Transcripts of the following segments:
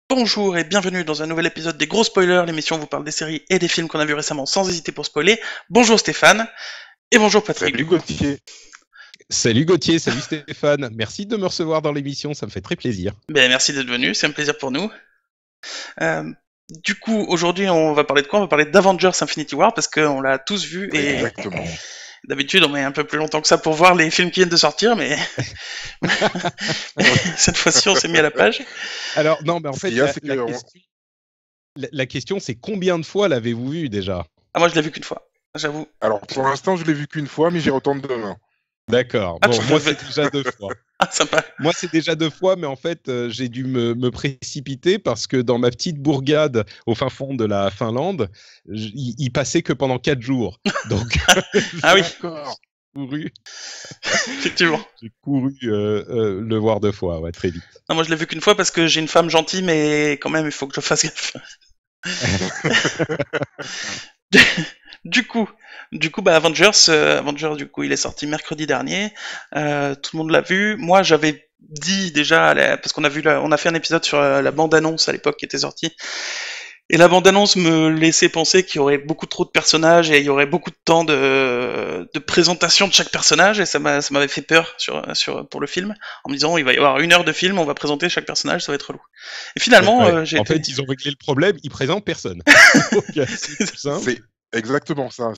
Bonjour et bienvenue dans un nouvel épisode des Gros Spoilers, l'émission où vous parle des séries et des films qu'on a vus récemment sans hésiter pour spoiler. Bonjour Stéphane et bonjour Patrick. Salut Gauthier. Salut Gauthier, salut Stéphane. Merci de me recevoir dans l'émission, ça me fait très plaisir. Merci d'être venu, c'est un plaisir pour nous. Euh, du coup, aujourd'hui, on va parler de quoi? On va parler d'Avengers Infinity War parce qu'on l'a tous vu et Exactement. d'habitude on met un peu plus longtemps que ça pour voir les films qui viennent de sortir, mais cette fois-ci on s'est mis à la page. Alors non, mais en fait, C'est que la question c'est combien de fois l'avez-vous vu déjà? Ah, moi je l'ai vu qu'une fois, j'avoue. Alors pour l'instant, je l'ai vu qu'une fois, mais j'y retourne demain. D'accord, Ah, bon, tu moi l'avais- c'est déjà 2 fois. Ah, sympa. Moi c'est déjà 2 fois, mais en fait j'ai dû me précipiter parce que dans ma petite bourgade au fin fond de la Finlande, il passait que pendant 4 jours. Donc Ah oui, D'accord. couru, effectivement. j'ai couru le voir 2 fois, ouais, très vite. Non, moi je l'ai vu qu'une fois parce que j'ai une femme gentille, mais quand même il faut que je fasse gaffe. Avengers, du coup, il est sorti mercredi dernier. Tout le monde l'a vu. Moi, j'avais dit déjà, parce qu'on a on a fait un épisode sur la bande-annonce à l'époque qui était sortie. Et la bande-annonce me laissait penser qu'il y aurait beaucoup trop de personnages et il y aurait beaucoup de temps de présentation de chaque personnage et ça m'avait fait peur pour le film en me disant il va y avoir 1 heure de film, on va présenter chaque personnage, ça va être relou. Et finalement, Ouais. j'ai En été... fait, ils ont réglé le problème, ils présentent personne. Donc, c'est tout simple. C'est exactement ça.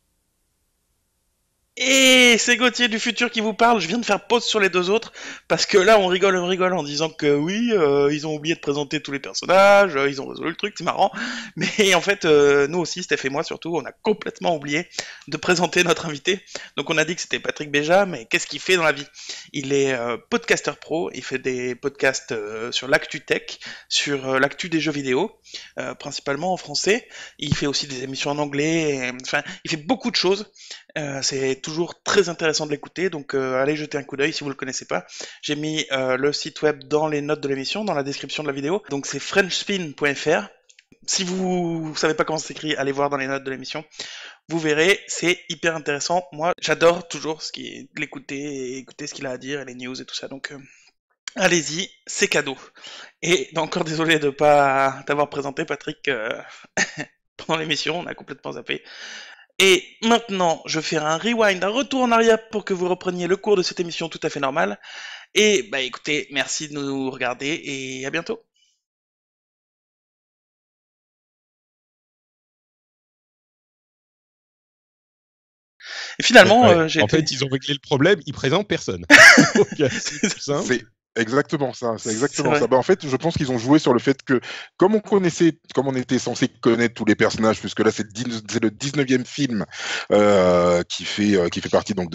Et c'est Gauthier du futur qui vous parle. Je viens de faire pause sur les 2 autres parce que là on rigole en disant que oui, ils ont oublié de présenter tous les personnages, ils ont résolu le truc, c'est marrant. Mais en fait, nous aussi, Steph et moi surtout, on a complètement oublié de présenter notre invité. Donc on a dit que c'était Patrick Béja, mais qu'est-ce qu'il fait dans la vie? Il est podcaster pro, il fait des podcasts sur l'actu tech, sur l'actu des jeux vidéo, principalement en français. Il fait aussi des émissions en anglais, enfin, il fait beaucoup de choses. C'est toujours très intéressant de l'écouter, donc allez jeter un coup d'œil si vous le connaissez pas. J'ai mis le site web dans les notes de l'émission, dans la description de la vidéo. Donc c'est frenchspin.fr. Si vous savez pas comment ça s'écrit, allez voir dans les notes de l'émission. Vous verrez, c'est hyper intéressant. Moi, j'adore toujours l'écouter et écouter ce qu'il a à dire et les news et tout ça. Donc allez-y, c'est cadeau. Et encore désolé de pas t'avoir présenté, Patrick, pendant l'émission, on a complètement zappé. Et maintenant, je ferai un rewind, un retour en arrière pour que vous repreniez le cours de cette émission tout à fait normale. Et bah écoutez, merci de nous regarder et à bientôt. Et finalement, Ouais. j'ai En été... fait, ils ont réglé le problème, ils présentent personne. Donc, c'est tout simple. C'est exactement ça. C'est C'est exactement vrai. ça. En fait, je pense qu'ils ont joué sur le fait que, comme on était censé connaître tous les personnages, puisque là c'est le 19e film qui fait partie donc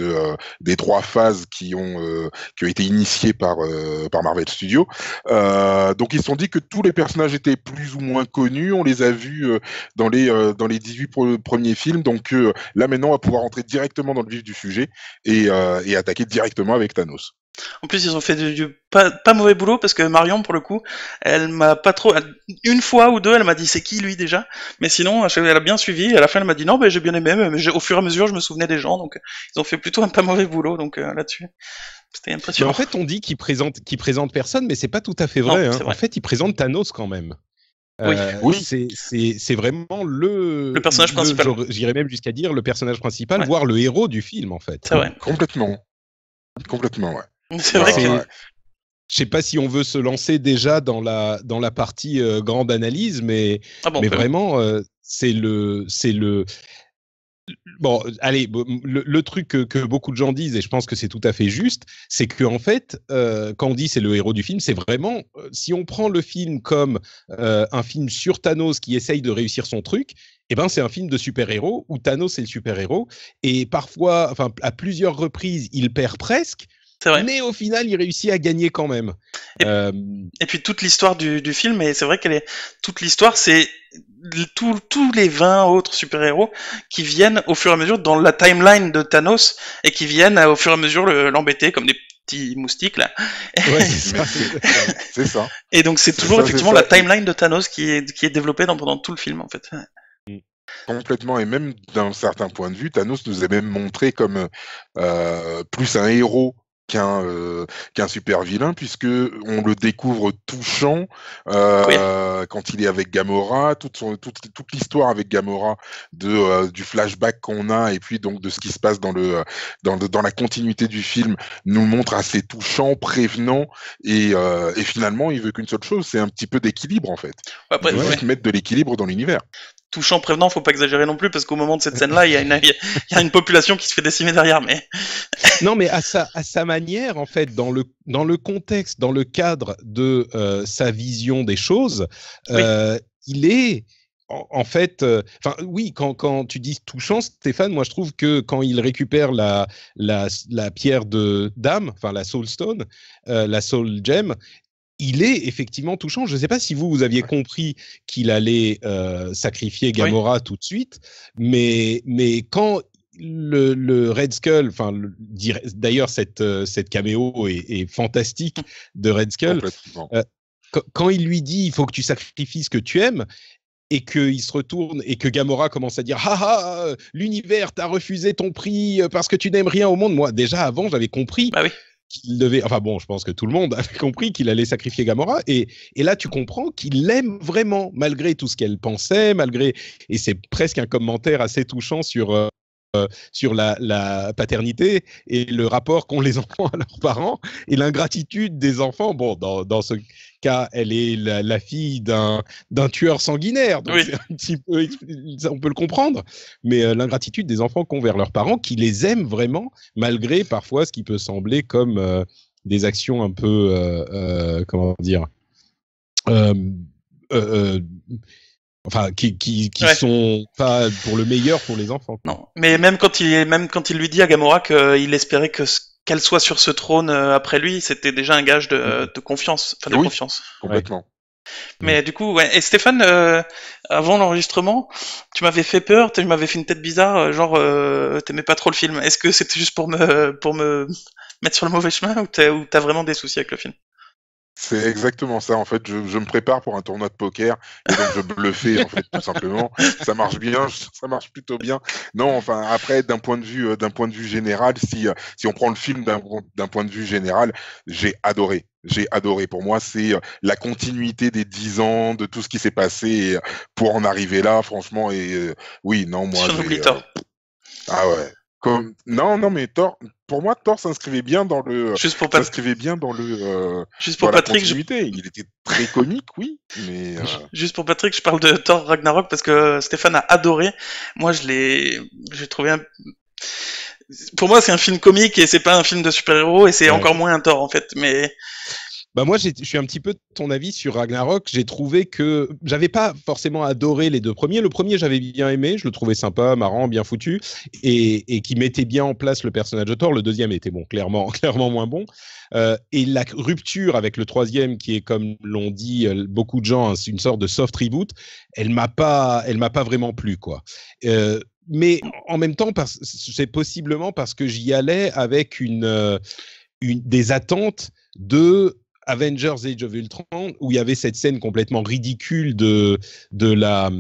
des 3 phases qui ont été initiées par Marvel Studios. Donc ils se sont dit que tous les personnages étaient plus ou moins connus. On les a vus dans les 18 premiers films. Donc là maintenant, on va pouvoir entrer directement dans le vif du sujet et attaquer directement avec Thanos. En plus, ils ont fait pas mauvais boulot parce que Marion, pour le coup, elle m'a pas trop. Une fois ou deux, elle m'a dit c'est qui lui déjà. Mais sinon, elle a bien suivi. Et à la fin, elle m'a dit non, j'ai bien aimé. Mais au fur et à mesure, je me souvenais des gens. Donc, ils ont fait plutôt un pas mauvais boulot. Donc là-dessus, c'était Mais impressionnant. en fait, on dit qu'ils présentent personne, mais c'est pas tout à fait Non, vrai. c'est vrai. En fait, ils présentent Thanos quand même. Oui. Oui. C'est vraiment Le personnage principal. J'irais même jusqu'à dire le personnage principal, Ouais. voire le héros du film, en fait. C'est vrai. Complètement, ouais. C'est vrai que. Ouais. Je sais pas si on veut se lancer déjà dans la partie grande analyse, mais Ah bon, mais on peut. vraiment c'est le bon, allez, le truc que beaucoup de gens disent, et je pense que c'est tout à fait juste, c'est que en fait, quand on dit c'est le héros du film, c'est vraiment, si on prend le film comme un film sur Thanos qui essaye de réussir son truc, eh ben c'est un film de super-héros où Thanos est le super-héros, et parfois, enfin à plusieurs reprises, il perd presque, C'est vrai. mais au final, il réussit à gagner quand même. Et puis toute l'histoire du film, et c'est vrai toute l'histoire, c'est tous les 20 autres super-héros qui viennent au fur et à mesure dans la timeline de Thanos et qui viennent au fur et à mesure l'embêter comme des petits moustiques là. Ouais, c'est ça. C'est ça. Et donc c'est toujours effectivement la timeline de Thanos qui est développée pendant tout le film en fait. Complètement, et même d'un certain point de vue, Thanos nous est même montré comme plus un héros qu'un super vilain, puisque on le découvre touchant Oui. quand il est avec Gamora, toute l'histoire avec Gamora du flashback qu'on a, et puis donc de ce qui se passe dans la continuité du film, nous montre assez touchant, prévenant, et finalement il veut qu'une seule chose, c'est un petit peu d'équilibre en fait. Après, Il veut juste mettre de l'équilibre dans l'univers. Touchant, prévenant, faut pas exagérer non plus, parce qu'au moment de cette scène-là, il y a une population qui se fait décimer derrière, mais... Non, mais à sa manière, en fait, dans le contexte, dans le cadre de sa vision des choses, il est... En fait, oui, quand tu dis touchant, Stéphane, moi je trouve que quand il récupère la pierre d'âme, enfin la Soul Stone, la Soul Gem, il est effectivement touchant. Je ne sais pas si vous aviez compris qu'il allait sacrifier Gamora tout de suite, mais quand le Red Skull, d'ailleurs cette caméo est fantastique de Red Skull, quand il lui dit il faut que tu sacrifies ce que tu aimes, et qu'il se retourne et que Gamora commence à dire « Ah, l'univers t'a refusé ton prix parce que tu n'aimes rien au monde ». Moi, déjà avant, j'avais compris qu'il devait... Enfin bon, je pense que tout le monde avait compris qu'il allait sacrifier Gamora. Et là, tu comprends qu'il l'aime vraiment, malgré tout ce qu'elle pensait, Et c'est presque un commentaire assez touchant sur la paternité et le rapport qu'ont les enfants à leurs parents et l'ingratitude des enfants. Bon, dans ce cas, elle est la fille d'un tueur sanguinaire, donc c'est un petit peu, on peut le comprendre, mais l'ingratitude des enfants qu'ont vers leurs parents, qui les aiment vraiment, malgré parfois ce qui peut sembler comme des actions un peu, comment dire... Enfin, qui sont pas pour le meilleur pour les enfants. Non, mais même quand il lui dit à Gamora qu'il espérait qu'elle soit sur ce trône après lui, c'était déjà un gage de confiance, enfin de confiance. Complètement. Mais du coup, ouais. Et Stéphane, avant l'enregistrement, tu m'avais fait peur, tu m'avais fait une tête bizarre, genre t'aimais pas trop le film. Est-ce que c'était juste pour me mettre sur le mauvais chemin ou t'as vraiment des soucis avec le film? C'est exactement ça, en fait, je me prépare pour un tournoi de poker, et donc je bluffais, en fait, tout simplement. Ça marche bien, ça marche plutôt bien. Non, enfin, après, d'un point de vue général, si on prend le film d'un point de vue général, j'ai adoré. J'ai adoré. Pour moi, c'est la continuité des 10 ans, de tout ce qui s'est passé pour en arriver là, franchement, oui, non, moi, j'ai... Ah ouais. Non, mais Thor, pour moi, Thor s'inscrivait bien dans le. Juste pour s'inscrivait bien dans le. Juste pour dans Patrick, la continuité. Il était très comique, oui, mais. Juste pour Patrick, je parle de Thor Ragnarok parce que Stéphane a adoré. Moi, j'ai trouvé Pour moi, c'est un film comique et c'est pas un film de super-héros et c'est encore moins un Thor en fait, mais. Bah moi, je suis un petit peu de ton avis sur Ragnarok. J'ai trouvé que j'avais pas forcément adoré les deux premiers. Le premier, j'avais bien aimé, je le trouvais sympa, marrant, bien foutu, et qui mettait bien en place le personnage de Thor. Le deuxième était bon, clairement moins bon. Et la rupture avec le troisième, qui est comme l'ont dit beaucoup de gens, une sorte de soft reboot, elle m'a pas vraiment plu, quoi. Mais en même temps, c'est possiblement parce que j'y allais avec des attentes de Avengers Age of Ultron, où il y avait cette scène complètement ridicule de la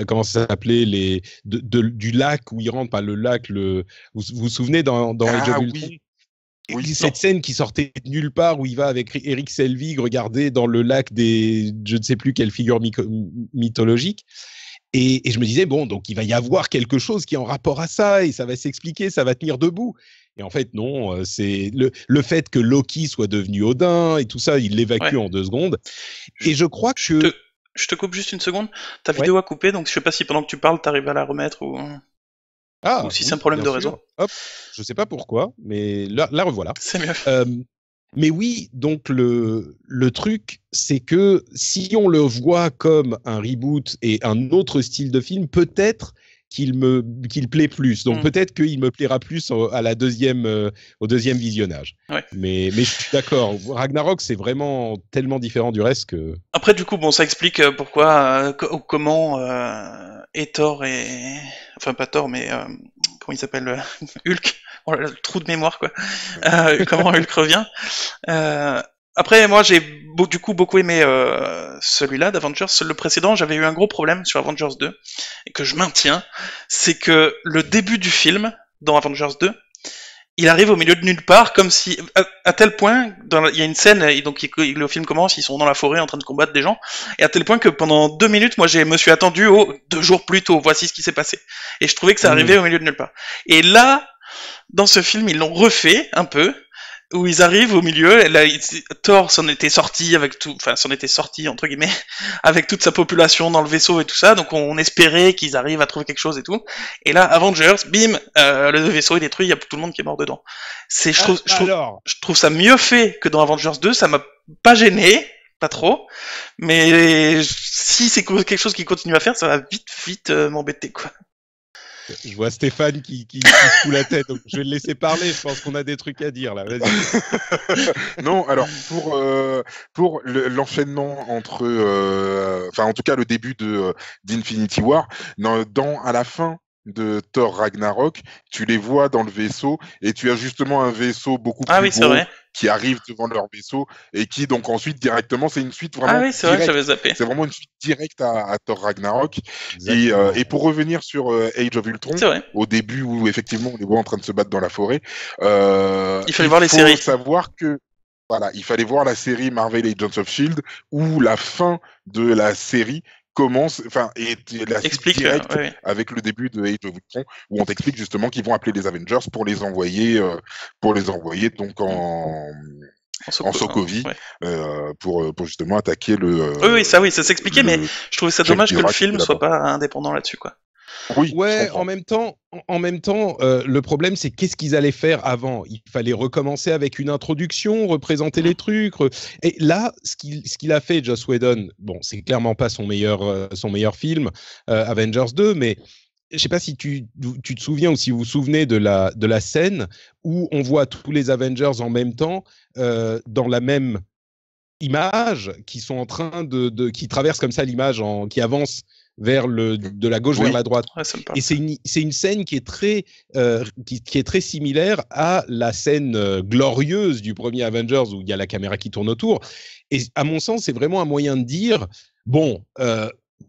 comment ça s'appelait, du lac où ils rentrent, pas le lac, vous vous souvenez dans Age of Ultron, cette scène qui sortait de nulle part, où il va avec Eric Selvig regarder dans le lac je ne sais plus quelle figure mythologique. Et je me disais, bon, donc il va y avoir quelque chose qui est en rapport à ça, et ça va s'expliquer, ça va tenir debout. Et en fait, non, c'est le fait que Loki soit devenu Odin et tout ça, il l'évacue en 2 secondes. Et je crois que... Je te coupe juste une seconde. Ta vidéo a coupé, donc je sais pas si pendant que tu parles, t'arrives à la remettre ou si c'est un problème de réseau. Hop, je sais pas pourquoi, mais la revoilà. C'est mieux. Mais oui, donc le truc, c'est que si on le voit comme un reboot et un autre style de film, peut-être qu'il plaît plus. Donc peut-être qu'il me plaira plus au deuxième visionnage. Ouais. Mais je suis d'accord. Ragnarok, c'est vraiment tellement différent du reste que... Après, du coup, bon, ça explique pourquoi, comment Thor et... Enfin, pas Thor, mais... comment il s'appelle Hulk. Oh, le trou de mémoire, quoi. Comment Hulk revient. Après, moi, j'ai du coup beaucoup aimé celui-là d'Avengers. Le précédent, j'avais eu un gros problème sur Avengers 2, et que je maintiens, c'est que le début du film, dans Avengers 2, il arrive au milieu de nulle part, comme si, à tel point, il y a une scène, et donc le film commence, ils sont dans la forêt en train de combattre des gens, et à tel point que pendant 2 minutes, moi, me suis attendu 2 jours plus tôt, voici ce qui s'est passé. Et je trouvais que ça arrivait au milieu de nulle part. Et là, dans ce film, ils l'ont refait un peu, où ils arrivent au milieu, et là, Thor s'en était sorti entre guillemets, avec toute sa population dans le vaisseau et tout ça, donc on espérait qu'ils arrivent à trouver quelque chose et tout. Et là, Avengers, bim, le vaisseau est détruit, il y a tout le monde qui est mort dedans. Je trouve ça mieux fait que dans Avengers 2, ça m'a pas gêné, pas trop, mais si c'est quelque chose qu'ils continuent à faire, ça va vite m'embêter, quoi. Je vois Stéphane qui se fout la tête, donc je vais le laisser parler. Je pense qu'on a des trucs à dire là. Vas-y. Non, alors pour l'enchaînement entre, enfin en tout cas le début d'Infinity War, à la fin de Thor Ragnarok, tu les vois dans le vaisseau et tu as justement un vaisseau beaucoup plus gros qui arrive devant leur vaisseau et qui donc ensuite directement, c'est une suite vraiment directe. C'est vrai que j'avais zappé. C'est vraiment une suite directe à Thor Ragnarok. Et pour revenir sur Age of Ultron, au début où effectivement on les voit en train de se battre dans la forêt, il fallait voir les séries. Il faut savoir que voilà, il fallait voir la série Marvel Agents of Shield où la fin de la série commence, enfin, et la suite directe avec le début de Age of Ultron, où on t'explique justement qu'ils vont appeler les Avengers pour les envoyer donc en Sokovie, pour justement attaquer le. Oui, ça s'expliquait, mais je trouvais ça dommage que le film soit pas indépendant là-dessus, quoi. Oui, en même temps, le problème, c'est qu'est-ce qu'ils allaient faire avant. Il fallait recommencer avec une introduction, représenter les trucs. Et là, ce qu'il a fait, Joss Whedon, bon, c'est clairement pas son meilleur film, Avengers 2, mais je sais pas si tu te souviens ou si vous vous souvenez de la scène où on voit tous les Avengers en même temps dans la même image, qui sont en train qui traversent comme ça l'image, qui avance de la gauche vers la droite. Et c'est une scène qui est très qui est très similaire à la scène glorieuse du premier Avengers où il y a la caméra qui tourne autour. Et à mon sens, c'est vraiment un moyen de dire bon,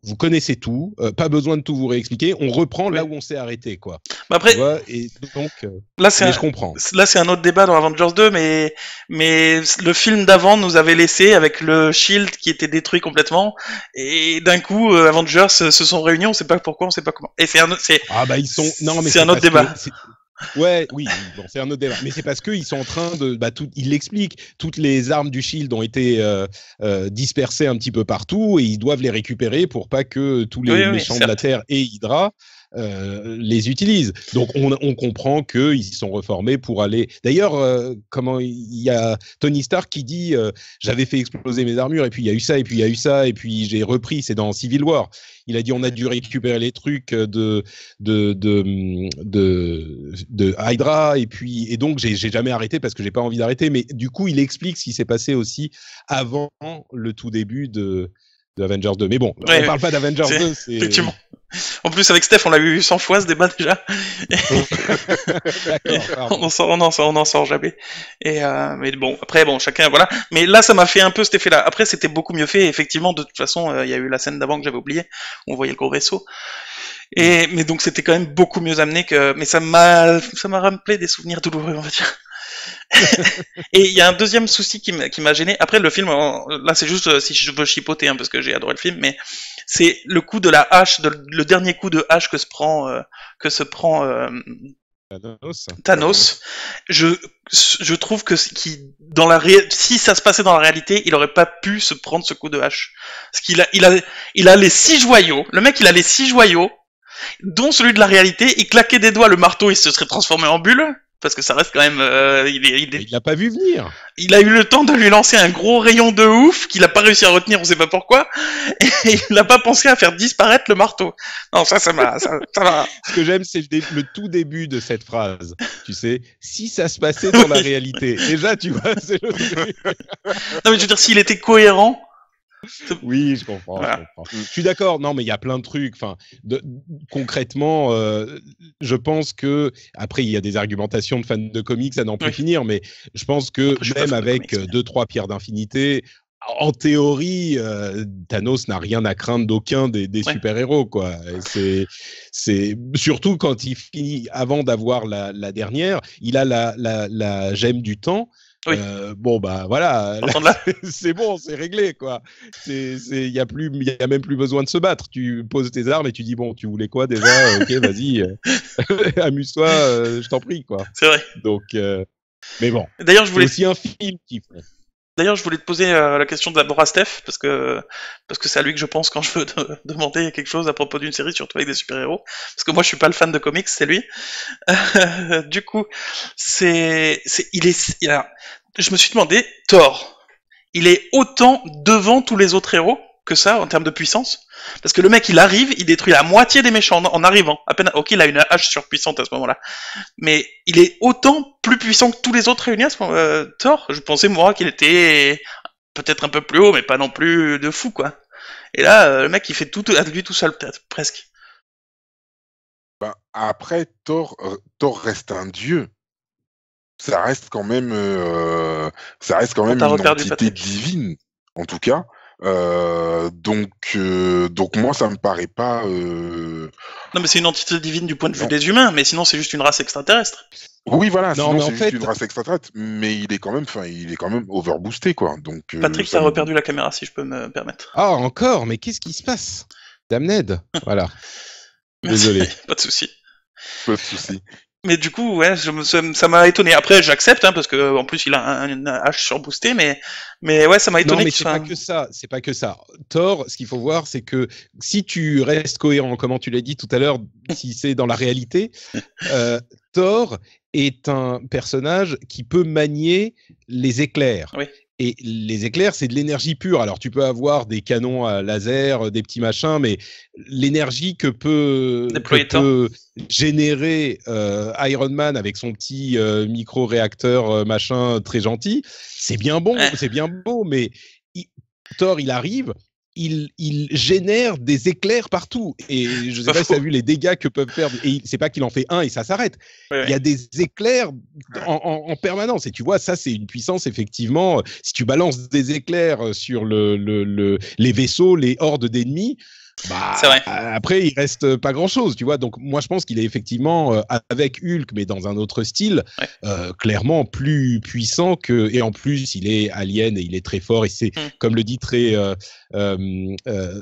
vous connaissez tout, pas besoin de tout vous réexpliquer, on reprend là où on s'est arrêté, quoi. Après, tu vois, et donc là, je comprends. Là, c'est un autre débat dans Avengers 2, mais le film d'avant nous avait laissé avec le Shield qui était détruit complètement, et d'un coup, Avengers se sont réunis, on sait pas pourquoi, on sait pas comment. Et c'est un autre débat. Oui, bon, c'est un autre débat. Mais c'est parce qu'ils sont en train de, ils l'expliquent. Toutes les armes du Shield ont été dispersées un petit peu partout et ils doivent les récupérer pour pas que tous les méchants de la Terre et Hydra les utilisent. Donc on comprend qu'ils se sont reformés pour aller. D'ailleurs, il y a Tony Stark qui dit j'avais fait exploser mes armures et puis il y a eu ça et puis il y a eu ça et puis j'ai repris. C'est dans Civil War. Il a dit on a dû récupérer les trucs de Hydra et donc j'ai jamais arrêté parce que j'ai pas envie d'arrêter. Mais du coup il explique ce qui s'est passé aussi avant le tout début de Avengers 2. Mais bon, on parle pas d'Avengers 2. C'est... Effectivement. En plus, avec Steph, on l'a vu 100 fois ce débat déjà. On en sort jamais. Mais bon, après, chacun, voilà. Mais là, ça m'a fait un peu cet effet-là. Après, c'était beaucoup mieux fait. Effectivement, de toute façon, il y a eu la scène d'avant que j'avais oubliée. On voyait le gros vaisseau. Mais donc, c'était quand même beaucoup mieux amené mais ça m'a rappelé des souvenirs douloureux, on va dire. Et il y a un deuxième souci qui m'a gêné. Après le film, là c'est juste si je veux chipoter parce que j'ai adoré le film, mais c'est le coup de la hache, le dernier coup de hache que se prend Thanos. Je trouve que si ça se passait dans la réalité, il aurait pas pu se prendre ce coup de hache. Parce qu'il a les 6 joyaux. Le mec, il a les 6 joyaux, dont celui de la réalité. Il claquait des doigts le marteau, il se serait transformé en bulle. Parce que ça reste quand même... Il l'a pas vu venir. Il a eu le temps de lui lancer un gros rayon de ouf qu'il a pas réussi à retenir, on sait pas pourquoi. Et il n'a pas pensé à faire disparaître le marteau. Non, ça m'a... Ce que j'aime, c'est le tout début de cette phrase. Tu sais, si ça se passait dans la réalité. Déjà, tu vois, c'est le truc. Non, mais je veux dire, s'il était cohérent... Oui, je comprends. Je suis d'accord. Non, mais il y a plein de trucs. Enfin, concrètement, je pense que après il y a des argumentations de fans de comics à n'en plus finir, mais je pense que même avec 2-3 pierres d'infinité, en théorie, Thanos n'a rien à craindre d'aucun des super-héros, quoi. C'est surtout quand il finit, avant d'avoir la dernière, il a la gemme du temps. Oui. Bon, bah voilà, là, c'est bon, c'est réglé, quoi. Il y a même plus besoin de se battre. Tu poses tes armes et tu dis, bon, tu voulais quoi déjà? Ok, vas-y, amuse-toi, je t'en prie, quoi. C'est vrai. Donc, mais bon. D'ailleurs, c'est aussi un film qui fait. D'ailleurs, je voulais te poser la question d'abord à Steph, parce que c'est à lui que je pense quand je veux demander quelque chose à propos d'une série, surtout avec des super-héros. Parce que moi, je suis pas le fan de comics, c'est lui. Du coup, je me suis demandé, Thor, il est autant devant tous les autres héros que ça en termes de puissance? Parce que le mec, il arrive, il détruit la moitié des méchants en arrivant. À peine, ok, il a une hache surpuissante à ce moment-là, mais il est autant plus puissant que tous les autres réunis à ce moment. Thor, je pensais moi qu'il était peut-être un peu plus haut, mais pas non plus de fou, quoi. Et là, le mec, il fait tout à lui tout seul, peut-être, presque. Bah, après, Thor reste un dieu. Ça reste quand même une entité divine, en tout cas. Donc moi, ça me paraît pas. Non, mais c'est une entité divine du point de vue des humains, mais sinon c'est juste une race extraterrestre. Oui, voilà. Non, sinon c'est juste une race extraterrestre, mais il est quand même overboosté, quoi. Donc. Patrick, t'as reperdu la caméra, si je peux me permettre. Ah, encore? Mais qu'est-ce qui se passe? Damned. Voilà. Désolé. Pas de souci. Pas de souci. Mais du coup, ouais, ça m'a étonné. Après, j'accepte, hein, parce que en plus, il a une hache surboostée, mais ouais, ça m'a étonné. Non, mais c'est pas que ça. C'est pas que ça. Thor, ce qu'il faut voir, c'est que si tu restes cohérent, comme tu l'as dit tout à l'heure, si c'est dans la réalité, Thor est un personnage qui peut manier les éclairs. Oui. Et les éclairs, c'est de l'énergie pure. Alors, tu peux avoir des canons à laser, des petits machins, mais l'énergie que peut générer Iron Man avec son petit micro-réacteur machin très gentil, c'est bien bon, c'est bien beau, mais Thor, il arrive, il génère des éclairs partout. Et je ne sais pas si tu as vu les dégâts que peuvent faire. Et c'est pas qu'il en fait un et ça s'arrête. Il y a des éclairs en permanence. Et tu vois, ça, c'est une puissance, effectivement. Si tu balances des éclairs sur les vaisseaux, les hordes d'ennemis, bah, après, il reste pas grand-chose, tu vois. Donc, moi, je pense qu'il est effectivement, avec Hulk, mais dans un autre style, clairement plus puissant que... Et en plus, il est alien et il est très fort. Et c'est, comme le dit très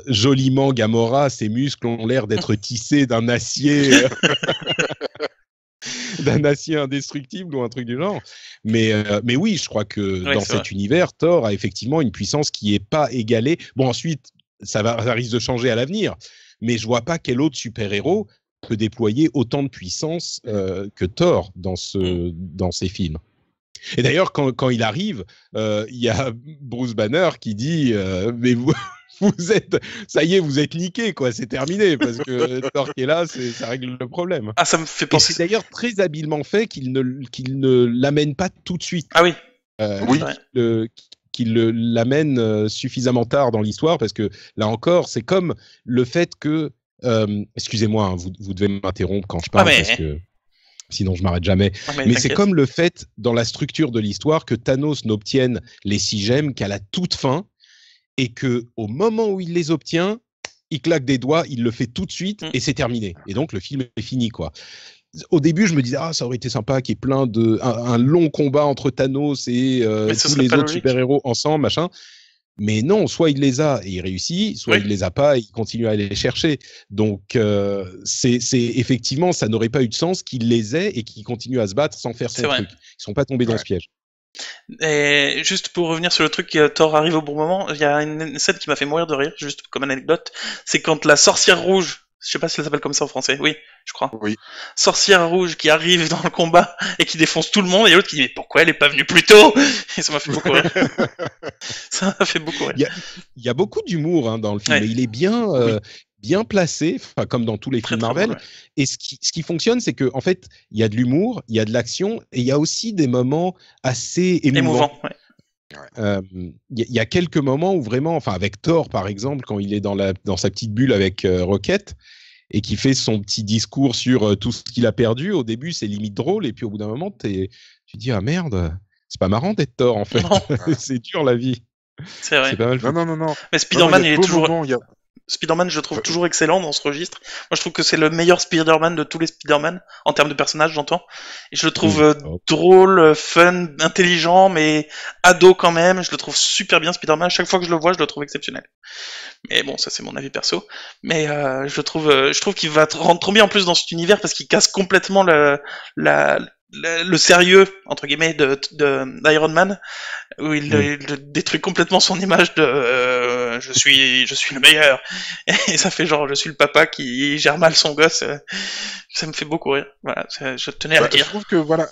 joliment Gamora, ses muscles ont l'air d'être tissés d'un acier... d'un acier indestructible ou un truc du genre. Mais oui, je crois que dans cet univers, Thor a effectivement une puissance qui n'est pas égalée. Bon, ensuite... Ça risque de changer à l'avenir, mais je vois pas quel autre super-héros peut déployer autant de puissance que Thor dans ces films. Et d'ailleurs, quand il arrive, il y a Bruce Banner qui dit mais vous êtes, ça y est, vous êtes niqués, quoi, c'est terminé, parce que Thor qui est là, ça règle le problème. Ah, ça me fait penser. Et c'est d'ailleurs très habilement fait qu'il ne l'amène pas tout de suite. Ah oui. Oui. Qu'il l'amène suffisamment tard dans l'histoire, parce que là encore, c'est comme le fait que... excusez-moi, hein, vous devez m'interrompre quand je parle, parce que sinon je m'arrête jamais. Mais c'est comme le fait, dans la structure de l'histoire, que Thanos n'obtienne les 6 gemmes qu'à la toute fin, et que au moment où il les obtient, il claque des doigts, il le fait tout de suite, et c'est terminé. Et donc le film est fini, quoi. Au début, je me disais, ça aurait été sympa qu'il y ait plein un long combat entre Thanos et tous les autres super-héros ensemble, machin. Mais non, soit il les a et il réussit, soit il les a pas et il continue à aller les chercher. Donc, c'est effectivement, ça n'aurait pas eu de sens qu'il les ait et qu'il continue à se battre sans faire son truc. Ils sont pas tombés dans ce piège. Et juste pour revenir sur le truc, Thor arrive au bon moment, il y a une scène qui m'a fait mourir de rire, juste comme anecdote, c'est quand la sorcière rouge, je sais pas si elle s'appelle comme ça en français. Oui, je crois. Oui. Sorcière rouge qui arrive dans le combat et qui défonce tout le monde, et l'autre qui dit mais pourquoi elle est pas venue plus tôt? Et ça m'a fait beaucoup rire. Ça m'a fait beaucoup rire. Il y a beaucoup d'humour dans le film, mais il est bien placé, comme dans tous les films Marvel. Cool, et ce qui fonctionne, c'est que en fait, il y a de l'humour, il y a de l'action, et il y a aussi des moments assez émouvants. Il y a quelques moments où vraiment, enfin avec Thor par exemple, quand il est dans sa petite bulle avec Rocket et qui fait son petit discours sur tout ce qu'il a perdu, au début c'est limite drôle et puis au bout d'un moment tu dis ah merde, c'est pas marrant d'être Thor en fait, c'est dur la vie. C'est vrai. C'est pas mal. Non. Mais Spider-Man, il y a il est de beaux toujours. moments, il y a- Spider-Man, je le trouve toujours excellent dans ce registre. Moi, je trouve que c'est le meilleur Spider-Man de tous les Spider-Man, en termes de personnages, j'entends. Et je le trouve drôle, fun, intelligent, mais ado quand même. Je le trouve super bien, Spider-Man. Chaque fois que je le vois, je le trouve exceptionnel. Mais bon, ça c'est mon avis perso. Mais je trouve qu'il va rendre trop bien en plus dans cet univers parce qu'il casse complètement le sérieux entre guillemets d'Iron Man où il détruit complètement son image de je suis le meilleur et ça fait genre je suis le papa qui gère mal son gosse. Ça me fait beaucoup rire. Voilà, je tenais à le dire. Je trouve que voilà.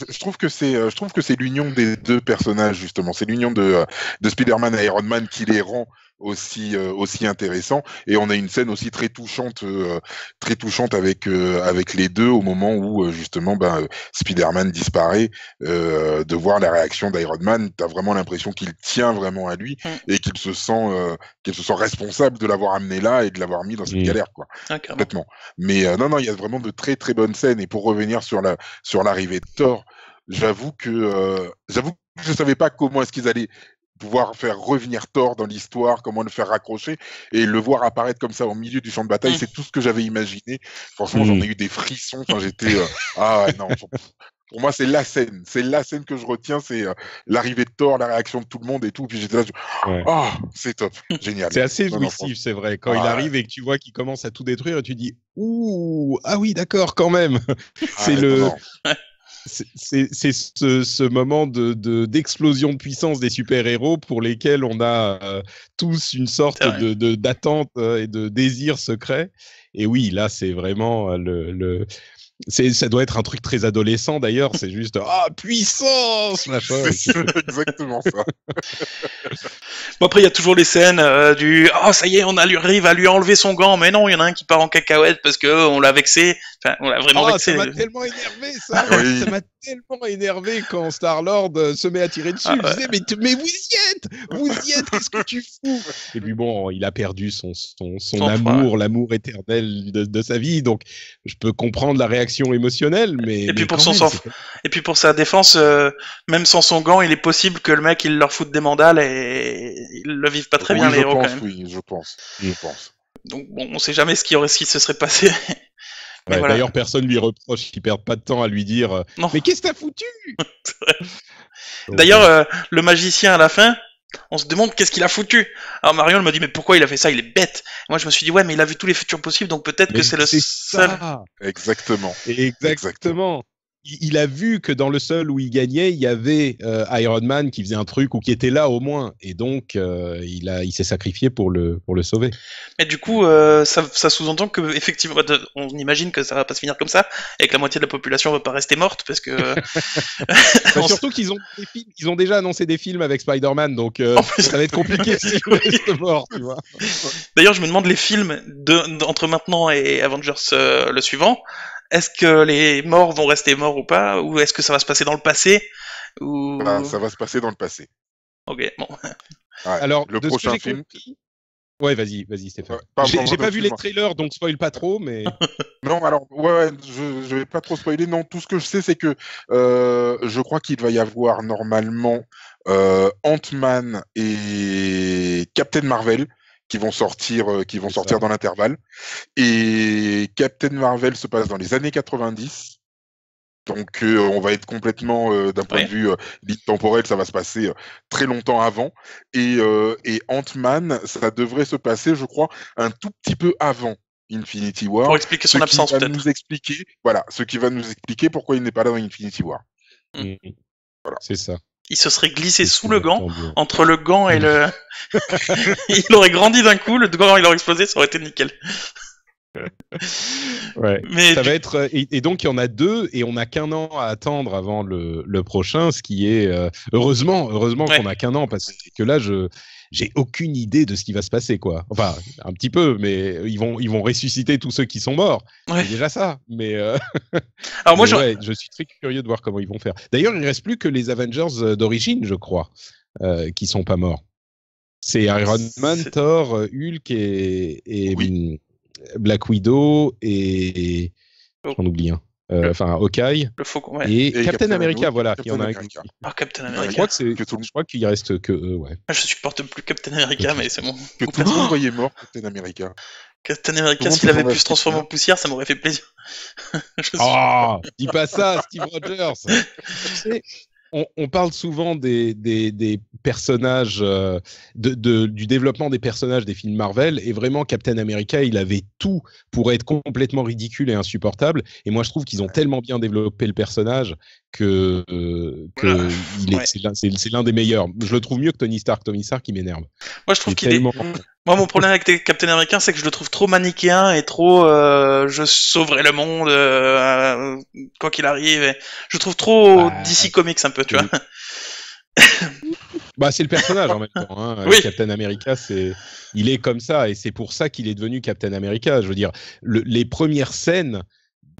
Je trouve que c'est l'union des deux personnages justement. C'est l'union de Spider-Man et Iron Man qui les rend aussi intéressants. Et on a une scène aussi très touchante avec les deux au moment où justement Spider-Man disparaît. De voir la réaction d'Iron Man, t'as vraiment l'impression qu'il tient vraiment à lui et qu'il se sent responsable de l'avoir amené là et de l'avoir mis dans cette galère quoi. Complètement. Mais non, il y a vraiment de très très bonnes scènes. Et pour revenir sur l'arrivée de Thor, j'avoue que je savais pas comment est-ce qu'ils allaient pouvoir faire revenir Thor dans l'histoire, comment le faire raccrocher et le voir apparaître comme ça au milieu du champ de bataille, c'est tout ce que j'avais imaginé. Franchement, j'en ai eu des frissons. Enfin, j'étais non. Pour moi, c'est la scène que je retiens, c'est l'arrivée de Thor, la réaction de tout le monde et tout. Puis j'étais là, c'est top, génial. C'est assez jouissif, c'est vrai. Quand il arrive et que tu vois qu'il commence à tout détruire, et tu dis, ouh, ah oui, d'accord, quand même. C'est c'est ce moment d'explosion de puissance des super-héros pour lesquels on a tous une sorte d'attente et de désir secret. Et oui, là, c'est vraiment ça doit être un truc très adolescent d'ailleurs, c'est juste puissance machin. C'est exactement ça. Bon, après il y a toujours les scènes ça y est, on arrive à lui enlever son gant, mais non, il y en a un qui part en cacahuète parce que on l'a vexé. Enfin, on l'a vraiment vexé. Ça m'a tellement énervé ça. Ça m'a tellement énervé quand Star-Lord se met à tirer dessus. Je disais mais vous y êtes, qu'est-ce que tu fous? Et puis bon, il a perdu son amour, l'amour éternel de sa vie, donc je peux comprendre la réaction émotionnelle, mais et puis pour sa défense, même sans son gant, il est possible que le mec il leur foute des mandales et ils le vivent pas très bien les héros quand même. Oui, je pense. Donc bon, on sait jamais ce qui se serait passé. Ouais, voilà. D'ailleurs, personne lui reproche qu'il perde pas de temps à lui dire mais qu'est-ce que t'as foutu? D'ailleurs, le magicien à la fin, on se demande qu'est-ce qu'il a foutu. Alors Marion elle me dit mais pourquoi il a fait ça, il est bête. Et moi je me suis dit ouais mais il a vu tous les futurs possibles donc peut-être que c'est le seul. Exactement. Il a vu que dans le seul où il gagnait, il y avait Iron Man qui faisait un truc ou qui était là au moins, et donc il s'est sacrifié pour le sauver. Mais du coup, ça sous-entend que effectivement, on imagine que ça va pas se finir comme ça, et que la moitié de la population va pas rester morte parce que. Surtout qu'ils ont déjà annoncé des films avec Spider-Man, donc ça va être compliqué s'ils restent morts, tu vois. D'ailleurs, je me demande les films entre maintenant et Avengers le suivant. Est-ce que les morts vont rester morts ou pas? Ou est-ce que ça va se passer dans le passé? Ça va se passer dans le passé. Ok, bon. Ouais, alors, le prochain film... Ouais, vas-y, Stéphane. J'ai pas vu les trailers, donc spoil pas trop, mais... Non, alors, je vais pas trop spoiler. Non, tout ce que je sais, c'est que je crois qu'il va y avoir normalement Ant-Man et Captain Marvel qui vont sortir dans l'intervalle. Et Captain Marvel se passe dans les années 90. Donc on va être complètement, d'un point de vue temporel, ça va se passer très longtemps avant. Et Ant-Man, ça devrait se passer, je crois, un tout petit peu avant Infinity War. Pour expliquer son absence, peut-être. Ce qui va nous expliquer pourquoi il n'est pas là dans Infinity War. Voilà. C'est ça. Il se serait glissé sous le gant, entre le gant et le... il aurait grandi d'un coup, le gant il aurait explosé, ça aurait été nickel. Ouais. Mais ça va être et donc il y en a deux et on n'a qu'un an à attendre avant le prochain, ce qui est heureusement qu'on a qu'un an parce que là j'ai aucune idée de ce qui va se passer quoi. Enfin un petit peu, mais ils vont ressusciter tous ceux qui sont morts. C'est déjà ça. Mais alors moi je suis très curieux de voir comment ils vont faire. D'ailleurs il reste plus que les Avengers d'origine, je crois, qui sont pas morts. C'est Iron Man, Thor, Hulk et Black Widow et j'en oublie un. enfin Hawkeye, Le Faucon, ouais. et Et Captain America, voilà, qui Captain en a un. America. Ah, Captain Je America. crois que c'est, Que tout le- je crois qu'il reste que eux, ouais. Ah, je supporte plus Captain America, mais c'est bon. Que tout le monde voyait mort Captain America. Captain Tout le America, monde s'il avait s'attendait à pu se ce qu'il transformer en meure. poussière, ça m'aurait fait plaisir. Je suis- Oh, dis pas ça, Steve Rogers. Tu sais, on parle souvent des personnages, du développement des personnages des films Marvel, et vraiment Captain America, il avait tout pour être complètement ridicule et insupportable. Et moi, je trouve qu'ils ont tellement bien développé le personnage que Voilà. il est, Ouais. c'est l'un des meilleurs. Je le trouve mieux que Tony Stark. Tony Stark, il m'énerve. Moi, je Il trouve est qu'il est. tellement. Moi, mon problème avec Captain America, c'est que je le trouve trop manichéen et trop je sauverai le monde quoi qu'il arrive. Et je le trouve trop Bah, DC Comics un peu, tu oui. vois. Bah, c'est le personnage en même temps. Hein. Oui. Captain America, il est comme ça, et c'est pour ça qu'il est devenu Captain America. Je veux dire, les premières scènes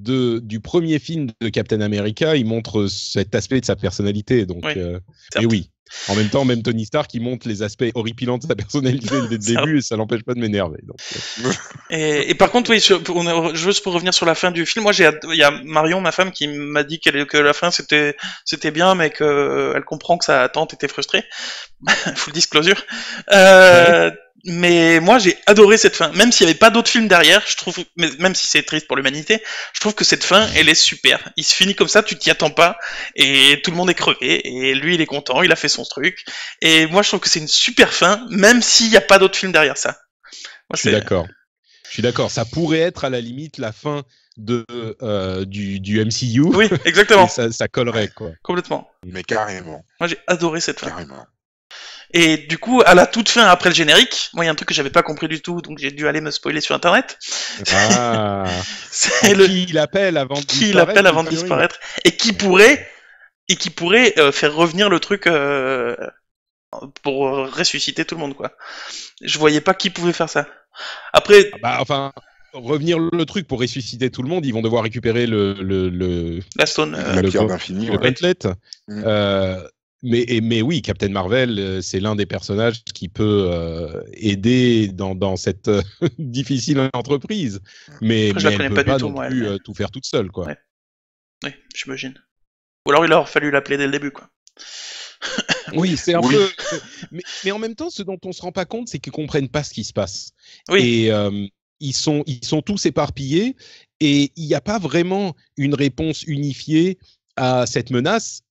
du premier film de Captain America, il montre cet aspect de sa personnalité. Donc, Oui, mais certes. oui. En même temps, même Tony Stark, il montre les aspects horripilants de sa personnalité dès le Certes. début, et ça l'empêche pas de m'énerver. Donc, Et par contre, oui, juste pour revenir sur la fin du film, moi, il y a Marion, ma femme, qui m'a dit que la fin c'était bien, mais que elle comprend que sa tante était frustrée. Full disclosure. Mais moi, j'ai adoré cette fin. Même s'il y avait pas d'autres films derrière, je trouve, même si c'est triste pour l'humanité, je trouve que cette fin, elle est super. Il se finit comme ça, tu t'y attends pas, et tout le monde est crevé, et lui, il est content, il a fait son truc. Et moi, je trouve que c'est une super fin, même s'il y a pas d'autres films derrière ça. Moi, je suis d'accord. Je suis d'accord. Ça pourrait être à la limite la fin du MCU. Oui, exactement. Et ça collerait, quoi. Complètement. Mais carrément. Moi, j'ai adoré cette fin. Carrément. Et du coup, à la toute fin, après le générique, moi, il y a un truc que j'avais pas compris du tout, donc j'ai dû aller me spoiler sur Internet. Ah. C'est Qui l'appelle avant de qui disparaître, l'appelle avant de disparaître et qui pourrait faire revenir le truc pour ressusciter tout le monde, quoi. Je voyais pas qui pouvait faire ça. Après, Bah, enfin, revenir le truc pour ressusciter tout le monde, ils vont devoir récupérer le la Stone. La le pierre gant- d'infini. le Ouais. gauntlet. Mm. Mais oui, Captain Marvel, c'est l'un des personnages qui peut aider dans cette difficile entreprise. Mais Après, je la elle connais peut pas du pas tout, non moi, plus elle, tout faire toute seule, quoi. Ouais. Oui, j'imagine. Ou alors il aurait fallu l'appeler dès le début, quoi. Oui, c'est un Oui. peu. Mais en même temps, ce dont on se rend pas compte, c'est qu'ils comprennent pas ce qui se passe. Oui. Et ils sont tous éparpillés, et il n'y a pas vraiment une réponse unifiée à cette menace.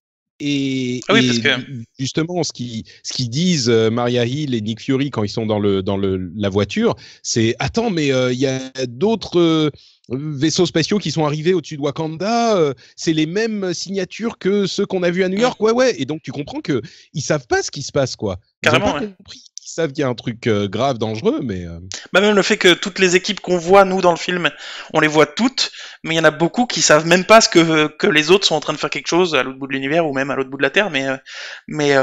Et, Ah oui, et parce que justement, ce qu'ils disent Maria Hill et Nick Fury quand ils sont dans la voiture, c'est attends, mais il y a d'autres vaisseaux spatiaux qui sont arrivés au-dessus de Wakanda. C'est les mêmes signatures que ceux qu'on a vus à New York. Ouais. Et donc tu comprends que ils savent pas ce qui se passe, quoi. Ils ont Carrément, pas ouais. compris. Ils savent qu'il y a un truc grave, dangereux, mais Bah même le fait que toutes les équipes qu'on voit nous dans le film, on les voit toutes, mais il y en a beaucoup qui savent même pas que les autres sont en train de faire quelque chose à l'autre bout de l'univers ou même à l'autre bout de la Terre, ouais, mais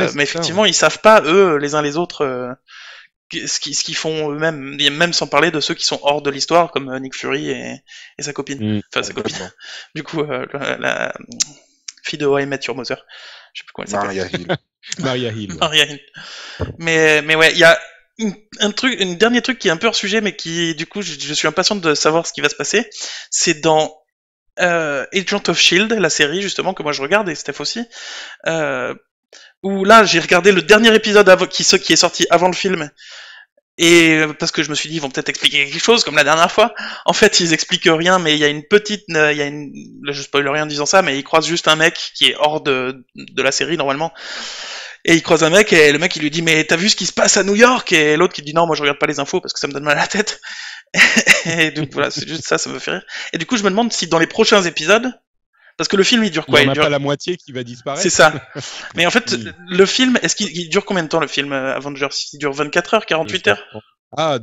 c'est effectivement ils savent pas eux les uns les autres ce qu'ils font eux-mêmes, même sans parler de ceux qui sont hors de l'histoire comme Nick Fury et sa copine, enfin sa copine. Complètement. Du coup la fille de How I Met Your Mother, je sais plus comment elle s'appelle. Maria Hill. Maria Hill. Ouais. Maria Hill. Mais ouais, il y a un dernier truc qui est un peu hors sujet, mais qui, du coup, je suis impatient de savoir ce qui va se passer. C'est dans Agent of Shield, la série justement que moi je regarde et Steph aussi. Où là, j'ai regardé le dernier épisode qui est sorti avant le film. Et parce que je me suis dit, ils vont peut-être expliquer quelque chose, comme la dernière fois. En fait, ils expliquent rien, mais il y a une petite, là, je spoil rien en disant ça, mais ils croisent juste un mec qui est hors de la série normalement. Et il croise un mec, et le mec il lui dit, mais t'as vu ce qui se passe à New York? Et l'autre qui dit, non, moi je regarde pas les infos parce que ça me donne mal à la tête. Et donc voilà, c'est juste ça me fait rire. Et du coup, je me demande si dans les prochains épisodes, parce que le film il dure quoi? Il n'y en a pas la moitié qui va disparaître. C'est ça. Mais en fait, Oui. le film, est-ce qu'il dure combien de temps le film Avengers? Il dure 24 heures, 48 heures? Ah,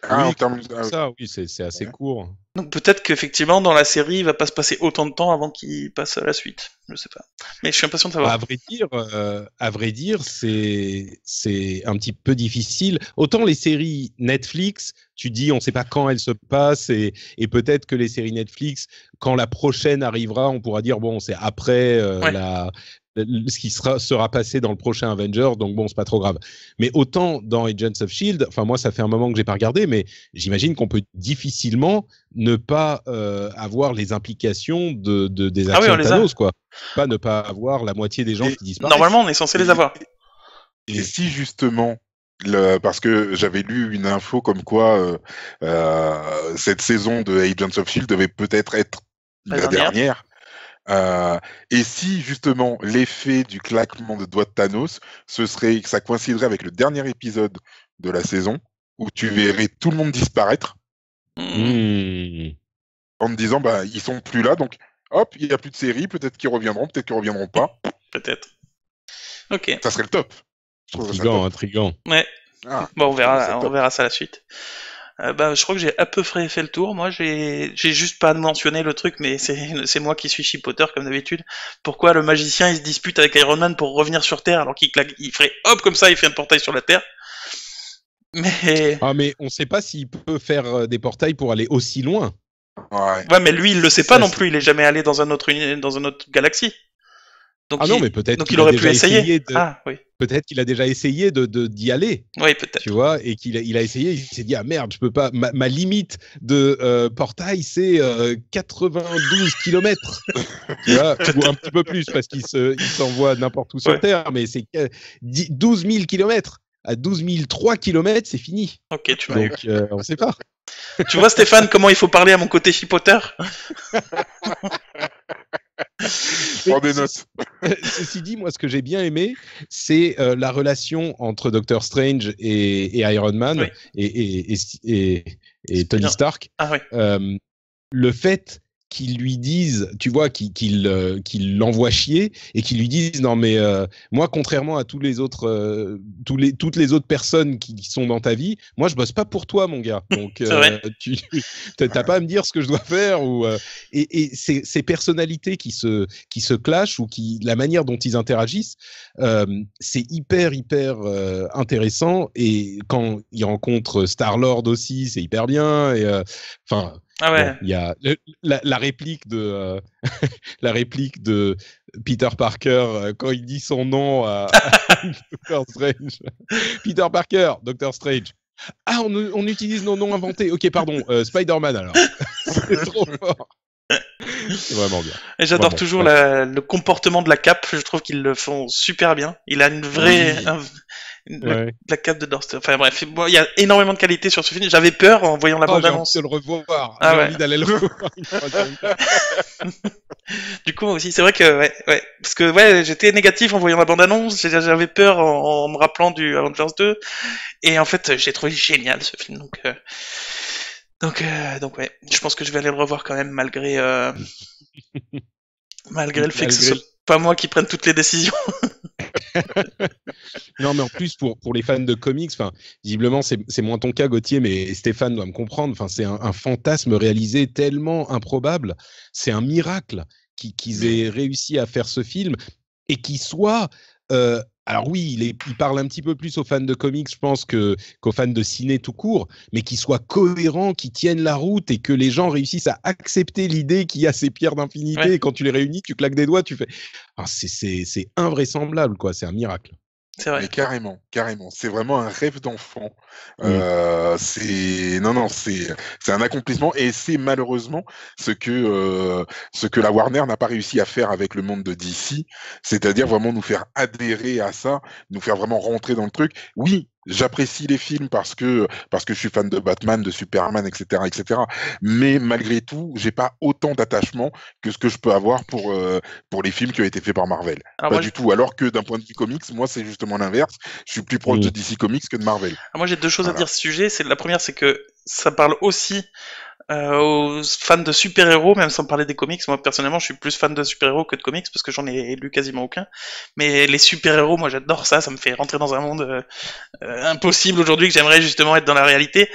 Ah, en oui, termes ça, oui, c'est assez Ouais. court. Donc peut-être qu'effectivement dans la série il va pas se passer autant de temps avant qu'il passe à la suite. Je sais pas. Mais je suis impatient de savoir. À vrai dire, c'est un petit peu difficile. Autant les séries Netflix, tu dis on ne sait pas quand elles se passent, et peut-être que les séries Netflix, quand la prochaine arrivera, on pourra dire bon, c'est après Ouais. ce qui sera passé dans le prochain Avengers, donc bon, c'est pas trop grave. Mais autant dans Agents of Shield, enfin moi ça fait un moment que j'ai pas regardé, mais j'imagine qu'on peut difficilement ne pas avoir les implications des actions de Thanos, quoi. Pas ne pas avoir la moitié des gens qui disparaissent. Normalement, on est censé les avoir. Et si justement, parce que j'avais lu une info comme quoi cette saison de Agents of Shield devait peut-être être la dernière. Et si justement l'effet du claquement de doigts de Thanos, ce serait que ça coïnciderait avec le dernier épisode de la saison où tu verrais tout le monde disparaître en te disant bah ils sont plus là, donc hop, il n'y a plus de série, peut-être qu'ils reviendront, peut-être qu'ils reviendront pas. Peut-être. Ok. Ça serait le top. Intriguant. Ouais. Bon, on verra ça à la suite. Je crois que j'ai à peu près fait le tour. Moi, j'ai juste pas mentionné le truc, mais c'est moi qui suis chipoteur comme d'habitude. Pourquoi le magicien il se dispute avec Iron Man pour revenir sur Terre alors qu'il ferait hop comme ça, il fait un portail sur la Terre. Mais on sait pas s'il peut faire des portails pour aller aussi loin. Ouais, mais lui il le sait pas non plus. Il est jamais allé dans une autre galaxie. Donc non, mais peut-être. Donc il aurait pu essayer. Oui. Peut-être qu'il a déjà essayé d'y aller. Oui, peut-être. Tu vois, et qu'il a essayé, il s'est dit ah merde, je peux pas. Ma limite de portail c'est 92 km. Tu vois, ou un petit peu plus parce qu'il s'envoie n'importe où sur Terre, mais c'est 12 000 km. À 12 003 km, c'est fini. Ok, tu vois. Donc on sait pas. Tu vois Stéphane, comment il faut parler à mon côté chipoteur. Prends des notes. Ceci dit, moi, ce que j'ai bien aimé, c'est la relation entre Doctor Strange et Iron Man et Tony Stark. Ah oui. Le fait qu'ils lui disent, tu vois, qu'ils l'envoient chier et qu'ils lui disent non mais moi contrairement à toutes les autres personnes qui sont dans ta vie, moi je bosse pas pour toi mon gars, donc tu t'as pas à me dire ce que je dois faire et ces personnalités qui se clashent ou la manière dont ils interagissent, c'est hyper intéressant, et quand ils rencontrent Star-Lord aussi c'est hyper bien, et enfin ah ouais. Bon, il y a la réplique de la réplique de Peter Parker quand il dit son nom à Doctor Strange. Peter Parker, Doctor Strange. Ah, on utilise nos noms inventés. Ok, pardon, Spider-Man alors. C'est trop fort. C'est vraiment bien. Et j'adore toujours le comportement de la cape. Je trouve qu'ils le font super bien. Il a une vraie la cape de Dorster. Enfin bref, il y a énormément de qualité sur ce film. J'avais peur en voyant la bande-annonce. J'ai envie de le revoir. J'ai envie d'aller le revoir. Du coup, moi aussi, c'est vrai que parce que j'étais négatif en voyant la bande-annonce. J'avais peur en me rappelant du Avengers 2, et en fait, j'ai trouvé génial ce film. Donc je pense que je vais aller le revoir quand même malgré le fait que ce soit pas moi qui prenne toutes les décisions. Non, mais en plus pour les fans de comics, enfin visiblement c'est moins ton cas Gauthier, mais Stéphane doit me comprendre. Enfin c'est un fantasme réalisé tellement improbable, c'est un miracle qu'ils aient réussi à faire ce film et qu'il soit. Alors oui, il parle un petit peu plus aux fans de comics, je pense, qu'aux fans de ciné tout court, mais qu'il soit cohérent, qu'il tienne la route et que les gens réussissent à accepter l'idée qu'il y a ces pierres d'infinité. Ouais. Et quand tu les réunis, tu claques des doigts, tu fais... Alors, c'est invraisemblable, quoi. C'est un miracle. C'est vrai. Mais carrément. C'est vraiment un rêve d'enfant. C'est un accomplissement, et c'est malheureusement ce que la Warner n'a pas réussi à faire avec le monde de DC, c'est-à-dire vraiment nous faire adhérer à ça, nous faire vraiment rentrer dans le truc. Oui, j'apprécie les films parce que je suis fan de Batman, de Superman, etc. Mais malgré tout, j'ai pas autant d'attachement que ce que je peux avoir pour les films qui ont été faits par Marvel. Alors pas du tout. Alors que d'un point de vue comics, moi c'est justement l'inverse. Je suis plus proche de DC Comics que de Marvel. Alors moi j'ai deux choses à dire à ce sujet. La première, c'est que ça parle aussi aux fans de super-héros, même sans parler des comics. Moi personnellement je suis plus fan de super-héros que de comics parce que j'en ai lu quasiment aucun, mais les super-héros, moi j'adore ça, ça me fait rentrer dans un monde impossible aujourd'hui, que j'aimerais justement être dans la réalité.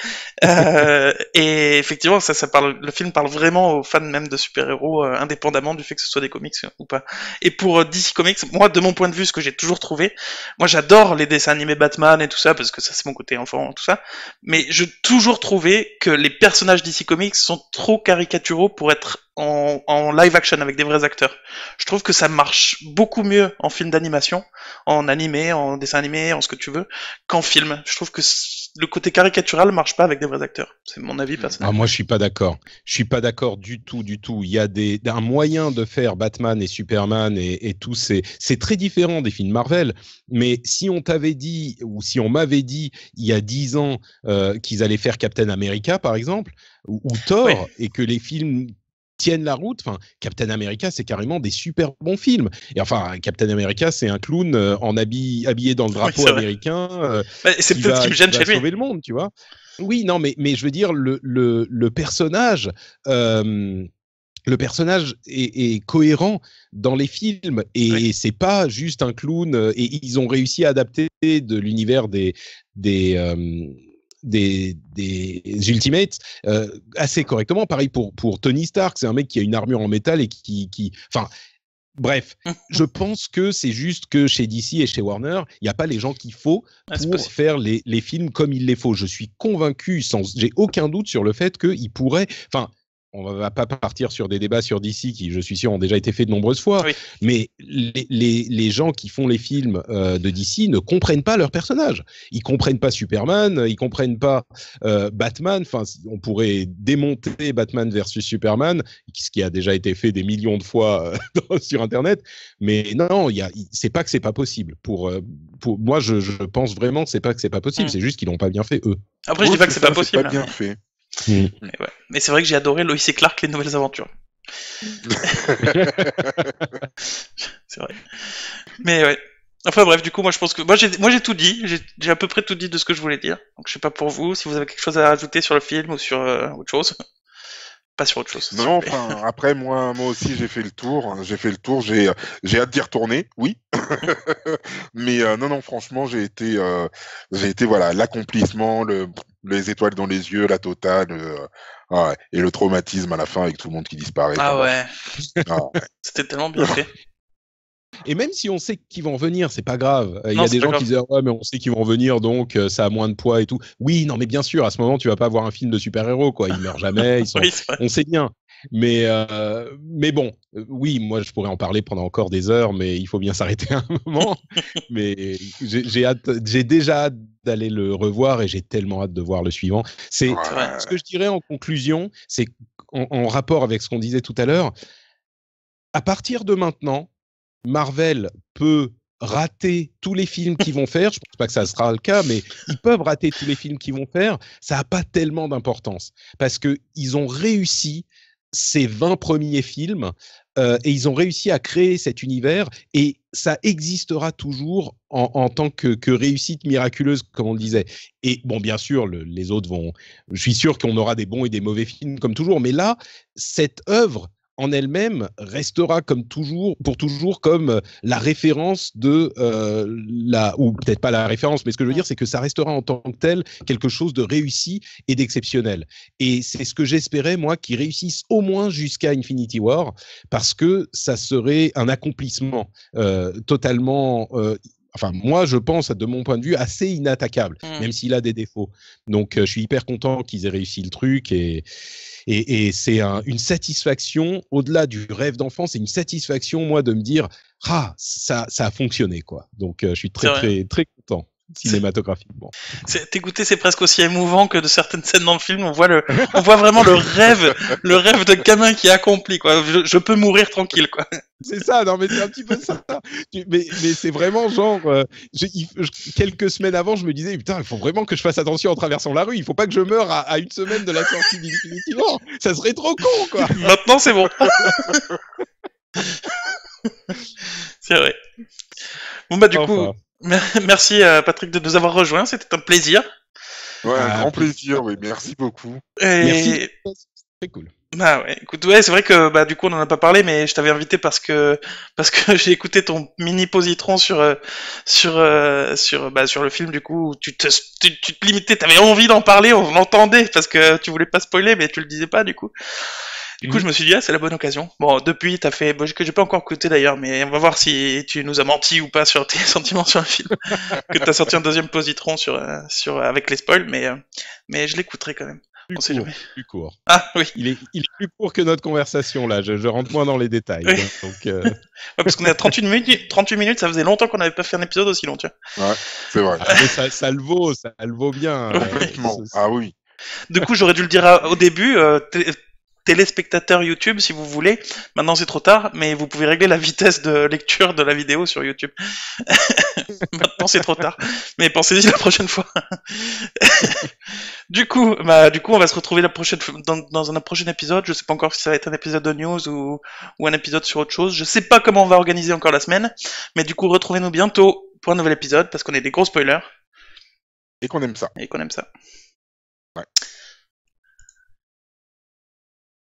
Et effectivement ça parle, le film parle vraiment aux fans même de super-héros, indépendamment du fait que ce soit des comics ou pas. Et pour DC Comics, moi de mon point de vue, ce que j'ai toujours trouvé, moi j'adore les dessins animés Batman et tout ça parce que ça c'est mon côté enfant, tout ça, mais j'ai toujours trouvé trouvé que les personnages DC Comics sont trop caricaturaux pour être en live action avec des vrais acteurs. Je trouve que ça marche beaucoup mieux en film d'animation, en animé, en dessin animé, en ce que tu veux, qu'en film. Je trouve que le côté caricatural marche pas avec des vrais acteurs. C'est mon avis personnel. Ah, moi, je suis pas d'accord. Je suis pas d'accord du tout, du tout. Il y a un moyen de faire Batman et Superman et tout. C'est très différent des films Marvel. Mais si on t'avait dit, ou si on m'avait dit il y a 10 ans qu'ils allaient faire Captain America, par exemple, ou Thor, Oui. et que les films tiennent la route. Enfin, Captain America, c'est carrément des super bons films. Et enfin, Captain America, c'est un clown habillé dans le drapeau c'est vrai. américain C'est qui peut-être ce qui me gêne va chez lui. sauver le monde, tu vois. Oui, non, mais je veux dire, le personnage est cohérent dans les films et Oui. c'est pas juste un clown. Et ils ont réussi à adapter de l'univers des Ultimates assez correctement. Pareil pour Tony Stark, c'est un mec qui a une armure en métal et enfin. Bref, je pense que c'est juste que chez DC et chez Warner, il n'y a pas les gens qu'il faut pour faire les films comme il les faut. Je suis convaincu, j'ai aucun doute sur le fait qu'ils pourraient... Enfin, on ne va pas partir sur des débats sur DC qui, je suis sûr, ont déjà été faits de nombreuses fois, Oui. mais les gens qui font les films de DC ne comprennent pas leurs personnages. Ils ne comprennent pas Superman, ils ne comprennent pas Batman. Enfin, on pourrait démonter Batman versus Superman, ce qui a déjà été fait des millions de fois sur Internet. Mais non, c'est pas que c'est pas possible. Pour moi, je pense vraiment que c'est pas possible. C'est juste qu'ils l'ont pas bien fait eux. Après, je dis pas que c'est pas possible. C'est pas bien fait. Mais, ouais. Mais c'est vrai que j'ai adoré Lois et Clark, les nouvelles aventures. C'est vrai. Mais ouais. Enfin bref, du coup, moi je pense que moi j'ai tout dit, j'ai à peu près tout dit de ce que je voulais dire. Donc je sais pas pour vous si vous avez quelque chose à rajouter sur le film ou sur autre chose. Pas sur autre chose. Non, enfin, après, moi aussi, j'ai fait le tour. J'ai hâte d'y retourner, oui. Mais non, franchement, j'ai été, voilà, l'accomplissement, les étoiles dans les yeux, la totale, ouais, et le traumatisme à la fin avec tout le monde qui disparaît. Ah ouais. Ah, ouais. C'était tellement bien fait. Et même si on sait qu'ils vont venir, c'est pas grave. Il y Non, a c'est des pas gens grave. qui disent ouais, mais on sait qu'ils vont venir, donc ça a moins de poids et tout. Oui, non, mais bien sûr, à ce moment, tu vas pas avoir un film de super-héros, quoi. Ils meurent jamais, Oui, c'est vrai. on sait bien. Mais bon, oui, moi je pourrais en parler pendant encore des heures, mais il faut bien s'arrêter à un moment. Mais j'ai déjà hâte d'aller le revoir et j'ai tellement hâte de voir le suivant. C'est Ouais. ce que je dirais en conclusion, c'est en rapport avec ce qu'on disait tout à l'heure. À partir de maintenant, Marvel peut rater tous les films qu'ils vont faire. Je pense pas que ça sera le cas, mais ils peuvent rater tous les films qu'ils vont faire. Ça n'a pas tellement d'importance parce que ils ont réussi ces 20 premiers films et ils ont réussi à créer cet univers et ça existera toujours en tant que réussite miraculeuse, comme on le disait. Et bon, bien sûr, les autres vont... Je suis sûr qu'on aura des bons et des mauvais films comme toujours, mais là, cette œuvre en elle-même restera pour toujours comme la référence de ou peut-être pas la référence, mais ce que je veux dire, c'est que ça restera en tant que tel quelque chose de réussi et d'exceptionnel. Et c'est ce que j'espérais, moi, qu'ils réussissent au moins jusqu'à Infinity War, parce que ça serait un accomplissement totalement... Enfin, moi, je pense, de mon point de vue, assez inattaquable, même s'il a des défauts. Donc, je suis hyper content qu'ils aient réussi le truc et c'est une satisfaction, au-delà du rêve d'enfant, c'est une satisfaction, moi, de me dire « Ah, ça a fonctionné, quoi ». Donc, je suis très, très, très content, cinématographiquement. T'écouter, c'est presque aussi émouvant que de certaines scènes dans le film. On voit vraiment le rêve de gamin qui est accompli, quoi. Je peux mourir tranquille, quoi. C'est ça, non mais c'est un petit peu ça. Mais c'est vraiment genre, quelques semaines avant, je me disais, putain, il faut vraiment que je fasse attention en traversant la rue. Il faut pas que je meure à une semaine de la sortie d'Infinity War. Ça serait trop con, quoi. Maintenant, c'est bon. C'est vrai. Bon, bah, du coup, merci Patrick de nous avoir rejoints. C'était un plaisir. Ouais, un grand plaisir, oui. Merci beaucoup. Merci. C'est cool. Bah ouais, écoute, ouais, c'est vrai que bah du coup on en a pas parlé, mais je t'avais invité parce que j'ai écouté ton mini positron sur le film, du coup où tu te limitais, t'avais envie d'en parler, on l'entendait parce que tu voulais pas spoiler, mais tu le disais pas du coup. Du coup, je me suis dit, ah, c'est la bonne occasion. Bon, depuis, t'as fait, bon, que j'ai pas encore écouté d'ailleurs, mais on va voir si tu nous as menti ou pas sur tes sentiments sur le film. Que t'as sorti un deuxième positron avec les spoils, mais je l'écouterai quand même. On sait jamais. Plus court. Ah, oui. Il est plus court que notre conversation, là. Je rentre moins dans les détails. Oui. Donc, ouais, parce qu'on est à 38 minutes, ça faisait longtemps qu'on n'avait pas fait un épisode aussi long, tu vois. Ouais, c'est vrai. Mais ça le vaut bien. Ah oui. Du coup, j'aurais dû le dire au début, téléspectateurs YouTube, si vous voulez. Maintenant, c'est trop tard, mais vous pouvez régler la vitesse de lecture de la vidéo sur YouTube. Maintenant, c'est trop tard. Mais pensez-y la prochaine fois. Du coup, on va se retrouver dans un prochain épisode. Je sais pas encore si ça va être un épisode de news ou un épisode sur autre chose. Je sais pas comment on va organiser encore la semaine. Mais du coup, retrouvez-nous bientôt pour un nouvel épisode parce qu'on est des gros spoilers. Et qu'on aime ça. Et qu'on aime ça. Ouais.